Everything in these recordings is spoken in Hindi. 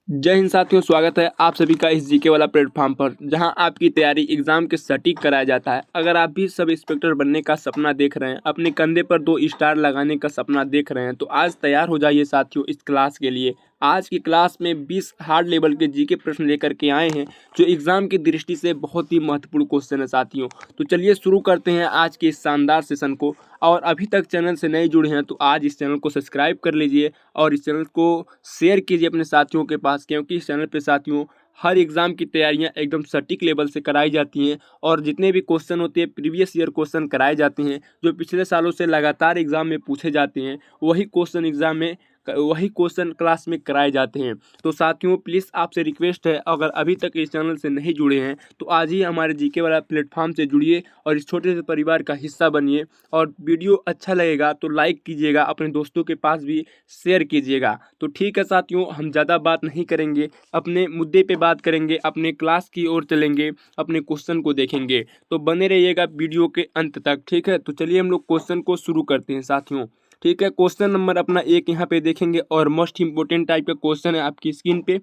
जय हिंद साथियों, स्वागत है आप सभी का इस जीके वाला प्लेटफॉर्म पर, जहां आपकी तैयारी एग्जाम के सटीक कराया जाता है। अगर आप भी सब इंस्पेक्टर बनने का सपना देख रहे हैं, अपने कंधे पर 2 स्टार लगाने का सपना देख रहे हैं, तो आज तैयार हो जाइए साथियों इस क्लास के लिए। आज की क्लास में 20 हार्ड लेवल के जीके प्रश्न लेकर के आए हैं, जो एग्जाम की दृष्टि से बहुत ही महत्वपूर्ण क्वेश्चन है साथियों। तो चलिए शुरू करते हैं आज के इस शानदार सेशन को। और अभी तक चैनल से नहीं जुड़े हैं तो आज इस चैनल को सब्सक्राइब कर लीजिए और इस चैनल को शेयर कीजिए अपने साथियों के पास, क्योंकि इस चैनल पे साथियों हर एग्ज़ाम की तैयारियां एकदम सटीक लेवल से कराई जाती हैं और जितने भी क्वेश्चन होते हैं प्रीवियस ईयर क्वेश्चन कराए जाते हैं, जो पिछले सालों से लगातार एग्ज़ाम में पूछे जाते हैं, वही क्वेश्चन क्लास में कराए जाते हैं। तो साथियों प्लीज़ आपसे रिक्वेस्ट है, अगर अभी तक इस चैनल से नहीं जुड़े हैं तो आज ही हमारे जीके वाला प्लेटफॉर्म से जुड़िए और इस छोटे से परिवार का हिस्सा बनिए। और वीडियो अच्छा लगेगा तो लाइक कीजिएगा, अपने दोस्तों के पास भी शेयर कीजिएगा। तो ठीक है साथियों, हम ज़्यादा बात नहीं करेंगे, अपने मुद्दे पे बात करेंगे, अपने क्लास की ओर चलेंगे, अपने क्वेश्चन को देखेंगे। तो बने रहिएगा वीडियो के अंत तक, ठीक है। तो चलिए हम लोग क्वेश्चन को शुरू करते हैं साथियों, ठीक है। क्वेश्चन नंबर अपना 1 यहाँ पे देखेंगे और मोस्ट इंपोर्टेंट टाइप का क्वेश्चन है आपकी स्क्रीन पे।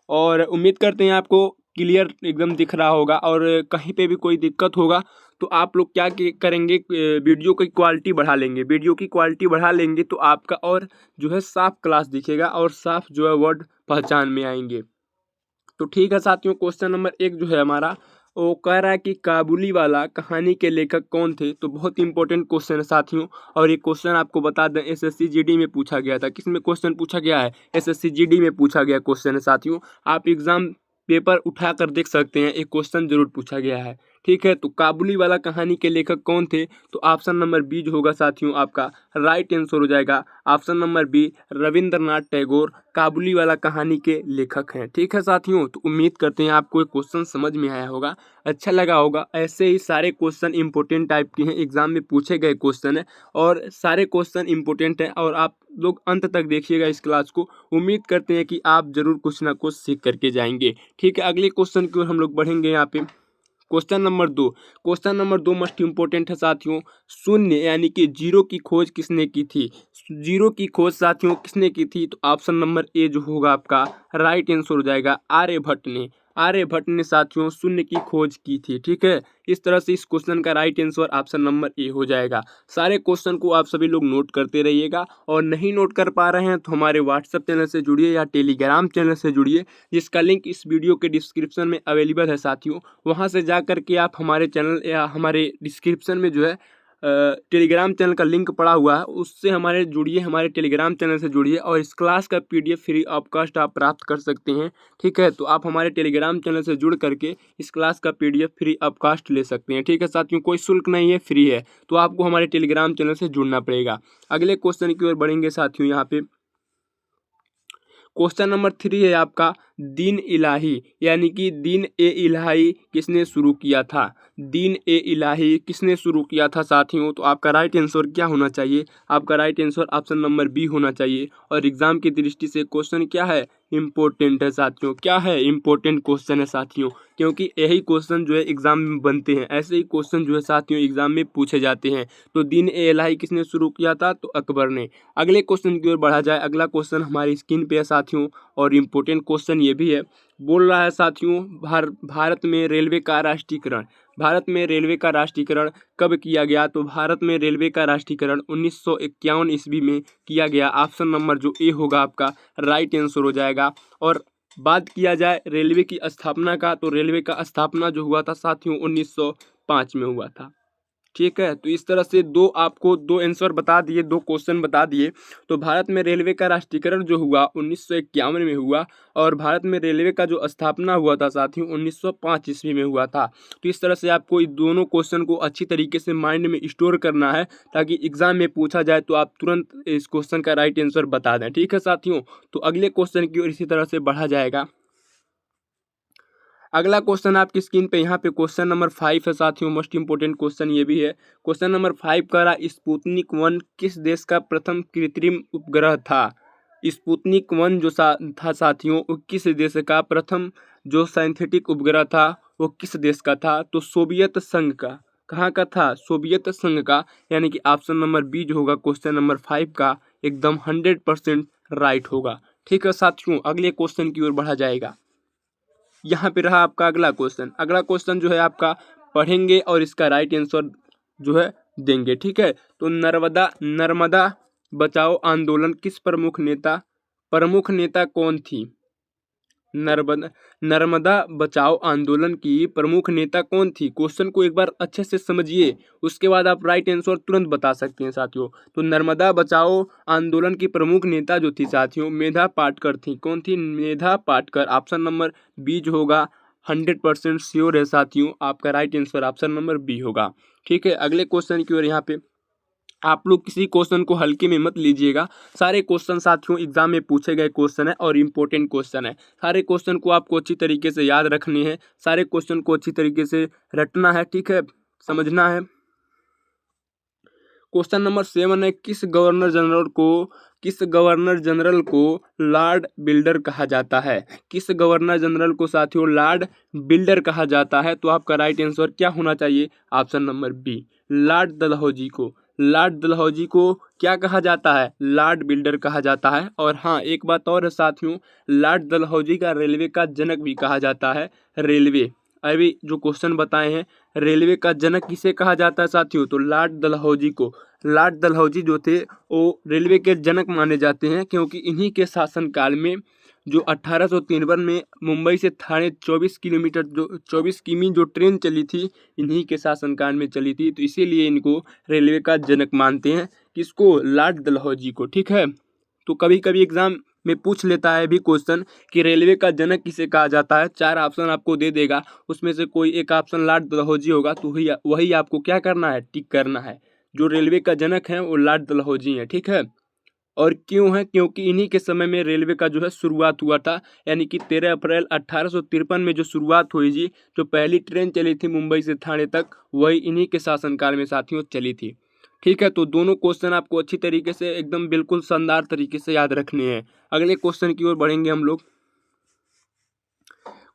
और उम्मीद करते हैं आपको क्लियर एकदम दिख रहा होगा, और कहीं पे भी कोई दिक्कत होगा तो आप लोग क्या करेंगे, वीडियो की क्वालिटी बढ़ा लेंगे। वीडियो की क्वालिटी बढ़ा लेंगे तो आपका और जो है साफ क्लास दिखेगा और साफ जो है वर्ड पहचान में आएंगे। तो ठीक है साथियों, क्वेश्चन नंबर 1 जो है हमारा, वो कह रहा है कि काबुली वाला कहानी के लेखक कौन थे। तो बहुत इंपॉर्टेंट क्वेश्चन है साथियों, और ये क्वेश्चन आपको बता दें एसएससी जीडी में पूछा गया था। किस में क्वेश्चन पूछा गया है? एसएससी जीडी में पूछा गया क्वेश्चन है साथियों। आप एग्जाम पेपर उठा कर देख सकते हैं, एक क्वेश्चन जरूर पूछा गया है, ठीक है। तो काबुली वाला कहानी के लेखक कौन थे? तो ऑप्शन नंबर बी जो होगा साथियों आपका राइट आंसर हो जाएगा। Option number B Rabindranath Tagore Kabuliwala कहानी के लेखक हैं, ठीक है साथियों। तो उम्मीद करते हैं आपको ये क्वेश्चन समझ में आया होगा, अच्छा लगा होगा। ऐसे ही सारे क्वेश्चन इंपॉर्टेंट टाइप के हैं, एग्जाम में पूछे गए क्वेश्चन है और सारे क्वेश्चन इंपॉर्टेंट हैं, और आप लोग अंत तक देखिएगा इस क्लास को। उम्मीद करते हैं कि आप जरूर कुछ ना कुछ सीख करके जाएंगे, ठीक है। अगले क्वेश्चन की ओर हम लोग बढ़ेंगे यहाँ पे। क्वेश्चन नंबर 2 मोस्ट इंपोर्टेंट है साथियों। शून्य यानी कि जीरो की खोज किसने की थी? जीरो की खोज साथियों किसने की थी? तो ऑप्शन नंबर ए जो होगा आपका राइट आंसर हो जाएगा, आर्यभट्ट ने साथियों शून्य की खोज की थी, ठीक है। इस तरह से इस क्वेश्चन का right answer option number A हो जाएगा। सारे क्वेश्चन को आप सभी लोग नोट करते रहिएगा, और नहीं नोट कर पा रहे हैं तो हमारे व्हाट्सएप चैनल से जुड़िए या टेलीग्राम चैनल से जुड़िए, जिसका लिंक इस वीडियो के डिस्क्रिप्शन में अवेलेबल है साथियों। वहां से जा करके आप हमारे चैनल या हमारे डिस्क्रिप्शन में जो है टेलीग्राम चैनल का लिंक पड़ा हुआ है, उससे हमारे जुड़िए, हमारे टेलीग्राम चैनल से जुड़िए, और इस क्लास का पीडीएफ फ्री ऑफ कॉस्ट आप प्राप्त कर सकते हैं, ठीक है। तो आप हमारे टेलीग्राम चैनल से जुड़ करके इस क्लास का पीडीएफ फ्री ऑफ कॉस्ट ले सकते हैं, ठीक है साथियों। कोई शुल्क नहीं है, फ्री है, तो आपको हमारे टेलीग्राम चैनल से जुड़ना पड़ेगा। अगले क्वेश्चन की ओर बढ़ेंगे साथियों। यहाँ पे क्वेश्चन नंबर 3 है आपका, दीन इलाही यानी कि दीन ए इलाही किसने शुरू किया था? दीन ए इलाही किसने शुरू किया था साथियों? तो आपका राइट आंसर क्या होना चाहिए? आपका right answer option number B होना चाहिए। और एग्जाम की दृष्टि से क्वेश्चन क्या है? इंपॉर्टेंट है साथियों। क्या है? इंपॉर्टेंट क्वेश्चन है साथियों, क्योंकि यही क्वेश्चन जो है एग्जाम में बनते हैं, ऐसे ही क्वेश्चन जो है साथियों एग्जाम में पूछे जाते हैं। तो दीन ए इलाही किसने शुरू किया था? तो अकबर ने। अगले क्वेश्चन की ओर बढ़ा जाए। अगला क्वेश्चन हमारी स्क्रीन पे है साथियों, और इम्पोर्टेंट क्वेश्चन ये भी है। बोल रहा है साथियों, भारत में रेलवे का राष्ट्रीयकरण, भारत में रेलवे का राष्ट्रीयकरण कब किया गया? तो भारत में रेलवे का राष्ट्रीयकरण 1951 ईस्वी में किया गया। ऑप्शन नंबर जो ए होगा आपका राइट आंसर हो जाएगा। और बात किया जाए रेलवे की स्थापना का, तो रेलवे का स्थापना जो हुआ था साथियों 1905 में हुआ था, ठीक है। तो इस तरह से आपको दो आंसर बता दिए, दो क्वेश्चन बता दिए। तो भारत में रेलवे का राष्ट्रीयकरण जो हुआ 1951 में हुआ, और भारत में रेलवे का जो स्थापना हुआ था साथियों 1905 ईस्वी में हुआ था। तो इस तरह से आपको इन दोनों क्वेश्चन को अच्छी तरीके से माइंड में स्टोर करना है, ताकि एग्जाम में पूछा जाए तो आप तुरंत इस क्वेश्चन का राइट आंसर बता दें, ठीक है साथियों। तो अगले क्वेश्चन की ओर इसी तरह से बढ़ा जाएगा। अगला क्वेश्चन आपकी स्क्रीन पे यहाँ पे क्वेश्चन नंबर 5 है साथियों। मोस्ट इंपोर्टेंट क्वेश्चन ये भी है। क्वेश्चन नंबर 5 कह रहा, स्पुतनिक 1 किस देश का प्रथम कृत्रिम उपग्रह था? स्पुतनिक 1 जो था साथियों, वो किस देश का प्रथम जो साइंथेटिक उपग्रह था वो किस देश का था? तो सोवियत संघ का। कहाँ का था? सोवियत संघ का। यानी कि ऑप्शन नंबर बी जो होगा क्वेश्चन नंबर 5 का एकदम 100% राइट होगा, ठीक है साथियों, अगले क्वेश्चन की ओर बढ़ा जाएगा। यहाँ पे रहा आपका अगला क्वेश्चन। अगला क्वेश्चन जो है आपका पढ़ेंगे और इसका राइट आंसर जो है देंगे। ठीक है, तो नर्मदा बचाओ आंदोलन किस प्रमुख नेता कौन थी? नर्मदा बचाओ आंदोलन की प्रमुख नेता कौन थी? क्वेश्चन को एक बार अच्छे से समझिए, उसके बाद आप राइट आंसर तुरंत बता सकते हैं साथियों। तो नर्मदा बचाओ आंदोलन की प्रमुख नेता जो थी साथियों, मेधा पाटकर थी। कौन थी? Medha Patkar. Option number B जो होगा 100% श्योर है साथियों, आपका right answer option number B होगा। ठीक है, अगले क्वेश्चन की ओर। यहाँ पे आप लोग किसी क्वेश्चन को हल्के में मत लीजिएगा, सारे क्वेश्चन साथियों एग्जाम में पूछे गए क्वेश्चन है और इम्पोर्टेंट क्वेश्चन है। सारे क्वेश्चन को आपको अच्छी तरीके से याद रखने हैं, सारे क्वेश्चन को अच्छी तरीके से रटना है। ठीक है, समझना है। क्वेश्चन नंबर 7 है, किस गवर्नर जनरल को लॉर्ड बिल्डर कहा जाता है? किस गवर्नर जनरल को साथियों लॉर्ड बिल्डर कहा जाता है? तो आपका राइट आंसर क्या होना चाहिए? Option number B, Lord Dalhousie को। लॉर्ड डलहौजी को क्या कहा जाता है? लॉर्ड बिल्डर कहा जाता है। और हाँ, एक बात और है साथियों, लॉर्ड डलहौजी का रेलवे का जनक भी कहा जाता है। रेलवे, अभी जो क्वेश्चन बताए हैं, रेलवे का जनक किसे कहा जाता है साथियों? तो लॉर्ड डलहौजी को। लॉर्ड डलहौजी जो थे वो रेलवे के जनक माने जाते हैं, क्योंकि इन्हीं के शासनकाल में जो 1853 में मुंबई से थाने 24 किलोमीटर जो 24 किमी जो ट्रेन चली थी, इन्हीं के शासनकाल में चली थी। तो इसीलिए इनको रेलवे का जनक मानते हैं। किसको? लॉर्ड डलहौजी को। ठीक है, तो कभी कभी एग्जाम में पूछ लेता है भी क्वेश्चन कि रेलवे का जनक किसे कहा जाता है। 4 ऑप्शन आपको दे देगा, उसमें से कोई एक ऑप्शन लॉर्ड डलहौजी होगा, तो वही आपको क्या करना है? टिक करना है। जो रेलवे का जनक है वो लॉर्ड डलहौजी हैं। ठीक है, और क्यों है? क्योंकि इन्हीं के समय में रेलवे का जो है शुरुआत हुआ था, यानी कि 13 अप्रैल 1853 में जो शुरुआत हुई जी, जो पहली ट्रेन चली थी मुंबई से थाने तक, वही इन्हीं के शासनकाल में साथियों चली थी। ठीक है, तो दोनों क्वेश्चन आपको अच्छी तरीके से एकदम बिल्कुल शानदार तरीके से याद रखने हैं। अगले क्वेश्चन की ओर बढ़ेंगे हम लोग।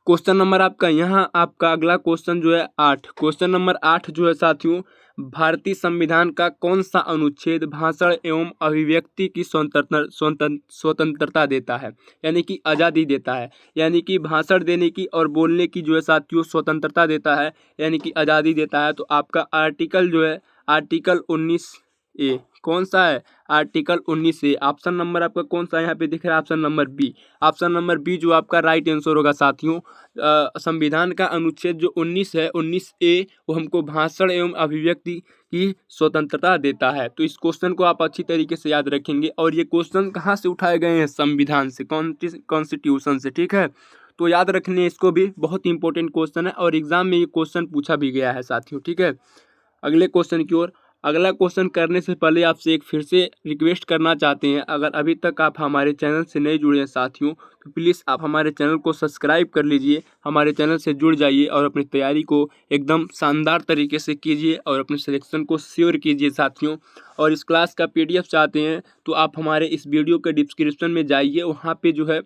क्वेश्चन नंबर आपका यहाँ आपका अगला क्वेश्चन जो है 8। क्वेश्चन नंबर 8 जो है साथियों, भारतीय संविधान का कौन सा अनुच्छेद भाषण एवं अभिव्यक्ति की स्वतंत्रता देता है, यानी कि आज़ादी देता है? यानी कि भाषण देने की और बोलने की जो है साथियों स्वतंत्रता देता है, यानी कि आज़ादी देता है। तो आपका आर्टिकल जो है आर्टिकल 19A कौन सा है? Article 19A। ऑप्शन नंबर आपका कौन सा यहाँ पे दिख रहा है? Option number B. Option number B जो आपका राइट आंसर होगा साथियों। संविधान का अनुच्छेद जो 19 है, 19A, वो हमको भाषण एवं अभिव्यक्ति की स्वतंत्रता देता है। तो इस क्वेश्चन को आप अच्छी तरीके से याद रखेंगे। और ये क्वेश्चन कहाँ से उठाए गए हैं? संविधान से, कॉन्स्टिट्यूशन से। ठीक है, तो याद रखने इसको भी, बहुत इंपॉर्टेंट क्वेश्चन है और एग्जाम में ये क्वेश्चन पूछा भी गया है साथियों। ठीक है, अगले क्वेश्चन की ओर। अगला क्वेश्चन करने से पहले आपसे एक फिर से रिक्वेस्ट करना चाहते हैं, अगर अभी तक आप हमारे चैनल से नहीं जुड़े हैं साथियों, तो प्लीज़ आप हमारे चैनल को सब्सक्राइब कर लीजिए, हमारे चैनल से जुड़ जाइए और अपनी तैयारी को एकदम शानदार तरीके से कीजिए और अपने सिलेक्शन को श्योर कीजिए साथियों। और इस क्लास का PDF चाहते हैं तो आप हमारे इस वीडियो के डिस्क्रिप्शन में जाइए, वहाँ पे जो है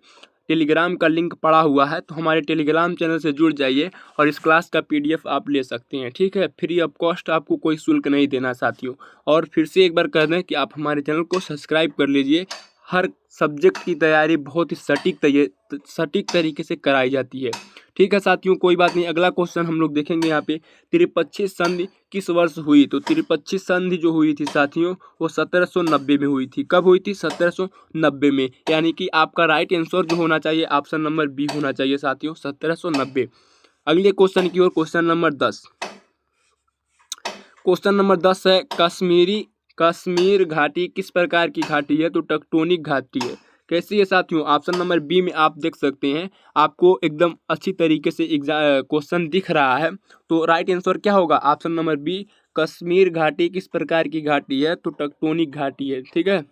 टेलीग्राम का लिंक पड़ा हुआ है, तो हमारे टेलीग्राम चैनल से जुड़ जाइए और इस क्लास का PDF आप ले सकते हैं। ठीक है, फ्री ऑफ कॉस्ट, आपको कोई शुल्क नहीं देना साथियों। और फिर से एक बार कह दें कि आप हमारे चैनल को सब्सक्राइब कर लीजिए। हर सब्जेक्ट की तैयारी बहुत ही सटीक तरीके से कराई जाती है। ठीक है साथियों, कोई बात नहीं। अगला क्वेश्चन हम लोग देखेंगे यहाँ पे, त्रिपक्षीय संधि किस वर्ष हुई? तो त्रिपक्षीय संधि जो हुई थी साथियों, वो 1790 में हुई थी। कब हुई थी? 1790 में। यानी कि आपका राइट आंसर जो होना चाहिए ऑप्शन नंबर बी होना चाहिए साथियों, 1790। अगले क्वेश्चन की ओर, क्वेश्चन नंबर 10। क्वेश्चन नंबर 10 है, कश्मीर घाटी किस प्रकार की घाटी है? तो टेक्टोनिक घाटी है। कैसी है साथियों? ऑप्शन नंबर बी में आप देख सकते हैं, आपको एकदम अच्छी तरीके से क्वेश्चन दिख रहा है। तो राइट आंसर क्या होगा? ऑप्शन नंबर बी, कश्मीर घाटी किस प्रकार की घाटी है? तो टेक्टोनिक घाटी है। ठीक है,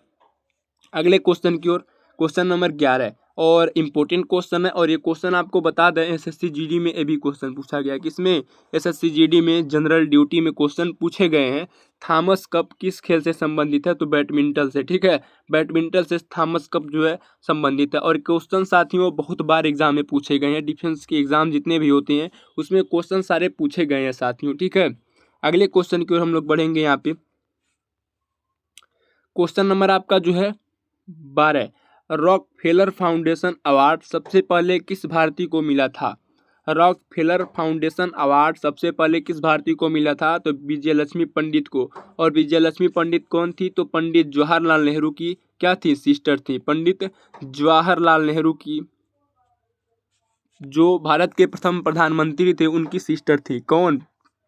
अगले क्वेश्चन की ओर, क्वेश्चन नंबर 11 और इम्पोर्टेंट क्वेश्चन है। और ये क्वेश्चन आपको बता दें, SSC GD में ये भी क्वेश्चन पूछा गया है। किसमें? SSC GD में जनरल ड्यूटी में क्वेश्चन पूछे गए हैं। थॉमस कप किस खेल से संबंधित है? तो बैडमिंटन से। ठीक है, बैडमिंटन से थॉमस कप जो है संबंधित है। और क्वेश्चन साथियों बहुत बार एग्जाम में पूछे गए हैं, डिफेंस के एग्जाम जितने भी होते हैं उसमें क्वेश्चन सारे पूछे गए हैं साथियों। ठीक है, अगले क्वेश्चन की ओर हम लोग बढ़ेंगे। यहाँ पे क्वेश्चन नंबर आपका जो है 12। रॉकफेलर फाउंडेशन अवार्ड सबसे पहले किस भारतीय को मिला था? रॉकफेलर फाउंडेशन अवार्ड सबसे पहले किस भारतीय को मिला था? तो विजयलक्ष्मी पंडित को। और विजयलक्ष्मी पंडित कौन थी? तो पंडित जवाहरलाल नेहरू की क्या थी? सिस्टर थी। पंडित जवाहरलाल नेहरू की, जो भारत के प्रथम प्रधानमंत्री थे, उनकी सिस्टर थी। कौन?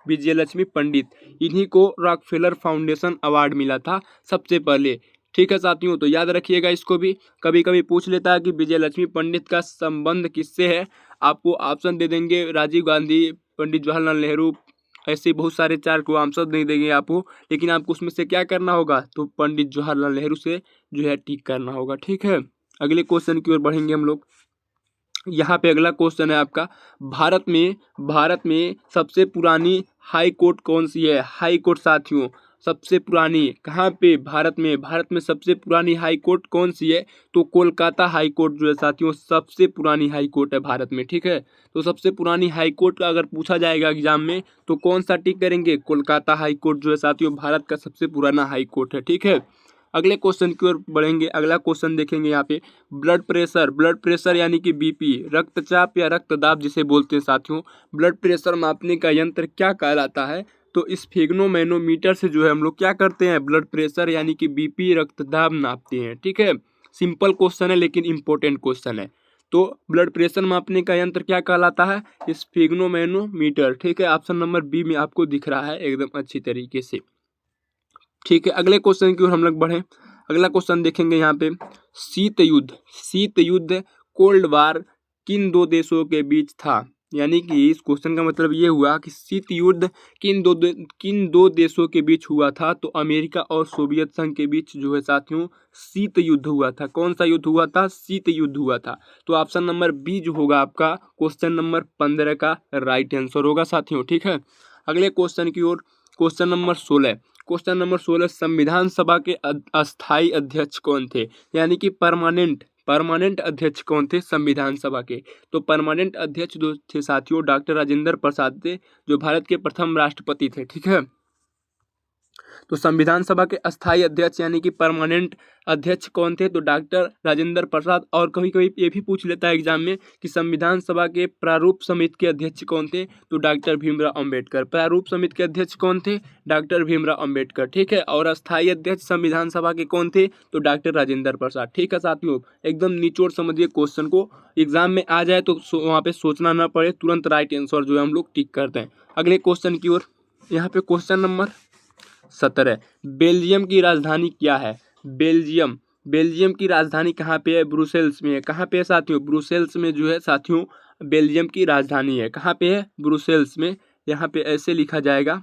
विजयलक्ष्मी पंडित। इन्हीं को रॉकफेलर फाउंडेशन अवार्ड मिला था सबसे पहले। ठीक है साथियों, तो याद रखिएगा इसको भी। कभी कभी पूछ लेता है कि विजयलक्ष्मी पंडित का संबंध किससे है। आपको ऑप्शन दे देंगे, राजीव गांधी, पंडित जवाहरलाल नेहरू, ऐसे बहुत सारे 4 को ऑप्शन नहीं देंगे आपको, लेकिन आपको उसमें से क्या करना होगा? तो पंडित जवाहरलाल नेहरू से जो है टिक करना होगा। ठीक है, अगले क्वेश्चन की ओर बढ़ेंगे हम लोग। यहाँ पे अगला क्वेश्चन है आपका, भारत में सबसे पुरानी हाई कोर्ट कौन सी है? हाई कोर्ट साथियों, सबसे पुरानी कहाँ पे? भारत में सबसे पुरानी हाई कोर्ट कौन सी है? तो कोलकाता हाई कोर्ट जो है साथियों, सबसे पुरानी हाई कोर्ट है भारत में। ठीक है, तो सबसे पुरानी हाई कोर्ट का अगर पूछा जाएगा एग्जाम में तो कौन सा टिक करेंगे? कोलकाता हाई कोर्ट जो है साथियों, भारत का सबसे पुराना हाई कोर्ट है। ठीक है, अगले क्वेश्चन की ओर बढ़ेंगे। अगला क्वेश्चन देखेंगे यहाँ पे, ब्लड प्रेशर यानी कि बीपी, रक्तचाप या रक्तदाब जिसे बोलते हैं साथियों, ब्लड प्रेशर मापने का यंत्र क्या कहलाता है? तो स्फिग्नोमैनोमीटर से जो है हम लोग क्या करते हैं? ब्लड प्रेशर यानी कि बीपी, रक्तदाब नापते हैं। ठीक है, सिंपल क्वेश्चन है लेकिन इंपॉर्टेंट क्वेश्चन है। तो ब्लड प्रेशर मापने का यंत्र क्या कहलाता है? स्फिग्नोमैनोमीटर। ठीक है, ऑप्शन नंबर बी में आपको दिख रहा है एकदम अच्छी तरीके से। ठीक है, अगले क्वेश्चन की ओर हम लोग बढ़े। अगला क्वेश्चन देखेंगे यहाँ पे, शीत युद्ध कोल्ड वार किन 2 देशों के बीच था? यानी कि इस क्वेश्चन का मतलब ये हुआ कि शीत युद्ध किन दो देशों के बीच हुआ था? तो अमेरिका और सोवियत संघ के बीच जो है साथियों शीत युद्ध हुआ था। कौन सा युद्ध हुआ था? शीत युद्ध हुआ था। तो ऑप्शन नंबर बी जो होगा आपका क्वेश्चन नंबर 15 का राइट आंसर होगा साथियों। ठीक है, अगले क्वेश्चन की ओर, क्वेश्चन नंबर 16, संविधान सभा के अस्थाई अध्यक्ष कौन थे? यानी कि परमानेंट अध्यक्ष कौन थे संविधान सभा के? तो परमानेंट अध्यक्ष जो थे साथियों, डॉक्टर राजेंद्र प्रसाद थे, जो भारत के प्रथम राष्ट्रपति थे। ठीक है, तो संविधान सभा के अस्थाई अध्यक्ष यानी कि परमानेंट अध्यक्ष कौन थे? तो डॉक्टर राजेंद्र प्रसाद। और कभी कभी ये भी पूछ लेता है एग्जाम में कि संविधान सभा के प्रारूप समिति के अध्यक्ष कौन थे? तो डॉक्टर भीमराव अंबेडकर। प्रारूप समिति के अध्यक्ष कौन थे? डॉक्टर भीमराव अंबेडकर। ठीक है, और अस्थाई अध्यक्ष संविधान सभा के कौन थे? तो डॉक्टर राजेंद्र प्रसाद। ठीक है साथियों, एकदम निचोड़ समझिए क्वेश्चन को, एग्जाम में आ जाए तो वहाँ पे सोचना ना पड़े, तुरंत राइट आंसर जो है हम लोग टिक करते हैं। अगले क्वेश्चन की ओर, यहाँ पे क्वेश्चन नंबर 17, बेल्जियम की राजधानी क्या है? बेल्जियम की राजधानी कहाँ पे है? ब्रुसेल्स में है। कहाँ पे है साथियों? ब्रुसेल्स में जो है साथियों बेल्जियम की राजधानी है। कहाँ पे है? ब्रुसेल्स में। यहाँ पे ऐसे लिखा जाएगा।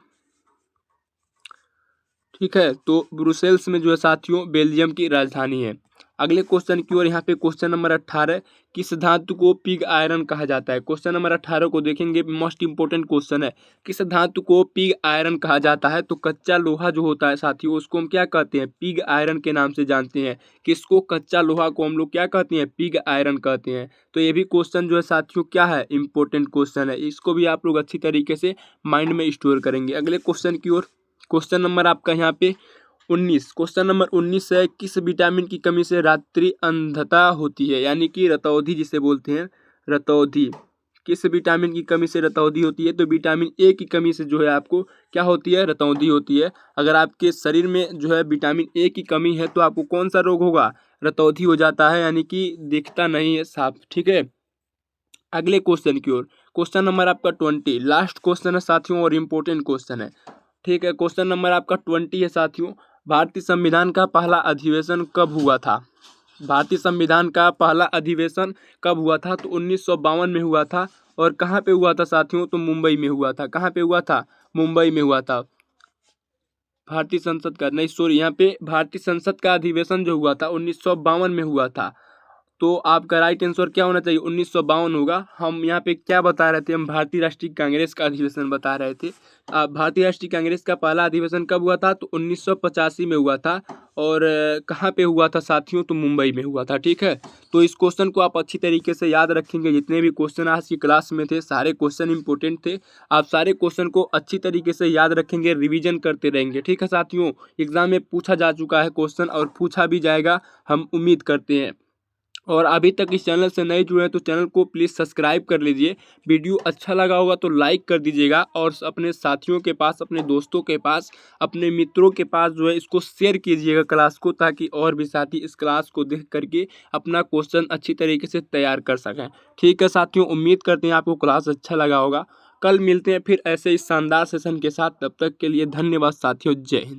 ठीक है, तो ब्रुसेल्स में जो है साथियों बेल्जियम की राजधानी है। अगले क्वेश्चन की ओर, यहाँ पे क्वेश्चन नंबर 18, किस धातु को पिग आयरन कहा जाता है? क्वेश्चन नंबर 18 को देखेंगे, मोस्ट इंपोर्टेंट क्वेश्चन है। किस धातु को पिग आयरन कहा जाता है? तो कच्चा लोहा जो होता है साथियों, उसको हम क्या कहते हैं? पिग आयरन के नाम से जानते हैं। किसको? कच्चा लोहा को हम लोग क्या कहते हैं? पिग आयरन कहते हैं। तो ये भी क्वेश्चन जो है साथियों क्या है? इंपॉर्टेंट क्वेश्चन है। इसको भी आप लोग अच्छी तरीके से माइंड में स्टोर करेंगे। अगले क्वेश्चन की ओर, क्वेश्चन नंबर आपका यहाँ पे 19, क्वेश्चन नंबर 19 है, किस विटामिन की कमी से रात्रि अंधता होती है? यानी कि रतौंधी जिसे बोलते हैं, रतौंधी। किस विटामिन की कमी से रतौंधी होती है? तो विटामिन ए की कमी से जो है आपको क्या होती है? रतौंधी होती है। अगर आपके शरीर में जो है विटामिन ए की कमी है तो आपको कौन सा रोग होगा? रतौंधी हो जाता है, यानी कि दिखता नहीं है साफ। ठीक है, अगले क्वेश्चन की ओर, क्वेश्चन नंबर आपका 20, लास्ट क्वेश्चन है साथियों और इम्पोर्टेंट क्वेश्चन है। ठीक है, क्वेश्चन नंबर आपका 20 है साथियों, भारतीय संविधान का पहला अधिवेशन कब हुआ था? भारतीय संविधान का पहला अधिवेशन कब हुआ था? तो 1952 में हुआ था। और कहाँ पे हुआ था साथियों? तो मुंबई में हुआ था। कहाँ पे हुआ था? मुंबई में हुआ था। भारतीय संसद का नहीं, सॉरी, यहाँ पे भारतीय संसद का अधिवेशन जो हुआ था 1952 में हुआ था। तो आपका राइट आंसर क्या होना चाहिए? 1952 होगा। हम यहाँ पे क्या बता रहे थे? हम भारतीय राष्ट्रीय कांग्रेस का अधिवेशन बता रहे थे। भारतीय राष्ट्रीय कांग्रेस का पहला अधिवेशन कब हुआ था? तो 1985 में हुआ था। और कहाँ पे हुआ था साथियों? तो मुंबई में हुआ था। ठीक है, तो इस क्वेश्चन को आप अच्छी तरीके से याद रखेंगे। जितने भी क्वेश्चन आज की क्लास में थे सारे क्वेश्चन इंपॉर्टेंट थे। आप सारे क्वेश्चन को अच्छी तरीके से याद रखेंगे, रिविजन करते रहेंगे। ठीक है साथियों, एग्जाम में पूछा जा चुका है क्वेश्चन और पूछा भी जाएगा, हम उम्मीद करते हैं। और अभी तक इस चैनल से नहीं जुड़े हैं तो चैनल को प्लीज़ सब्सक्राइब कर लीजिए। वीडियो अच्छा लगा होगा तो लाइक कर दीजिएगा और अपने साथियों के पास, अपने दोस्तों के पास, अपने मित्रों के पास जो है इसको शेयर कीजिएगा क्लास को, ताकि और भी साथी इस क्लास को देख करके अपना क्वेश्चन अच्छी तरीके से तैयार कर सकें। ठीक है साथियों, उम्मीद करते हैं आपको क्लास अच्छा लगा होगा। कल मिलते हैं फिर ऐसे ही शानदार सेशन के साथ। तब तक के लिए धन्यवाद साथियों। जय हिंद।